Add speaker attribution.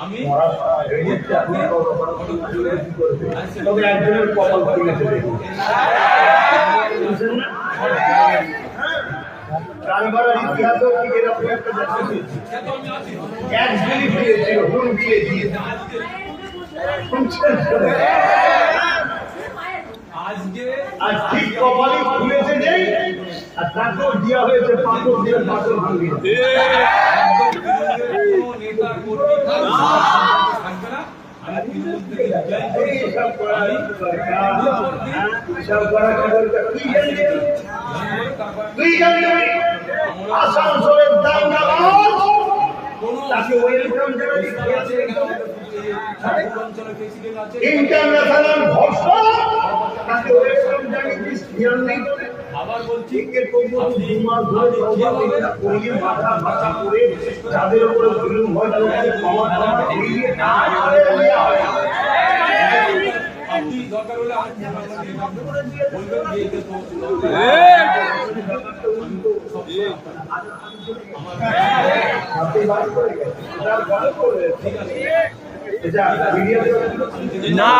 Speaker 1: আমি
Speaker 2: তবে একজনের কপাল খুলেছে দেখুন রানগড়ার ইতিহাসও ঠিক এরকম একটা দেখা একজনই ফিরেছিল হুন দিয়ে দিয়ে আর ঠিক কপালই খুলেছে নেই আর তাকেও দেওয়া হয়েছে পাথর দিয়ে পাথর ভাঙিয়ে আসানসোলের দাঙ্গাবাজ তাকে ওয়েলকাম জানাই ইন্টারন্যাশনাল ভরসা তাকে ওয়েলকাম জানাই ধ্যান নেই
Speaker 1: আবার বলছি
Speaker 2: মাথা মাথা করে যাদের উপরে জুলুম হয় তাদেরকে ক্ষমা ক্ষমা করিয়ে
Speaker 1: আপনি দরকার হলে
Speaker 2: বলবেন
Speaker 1: ঠিক আছে
Speaker 2: না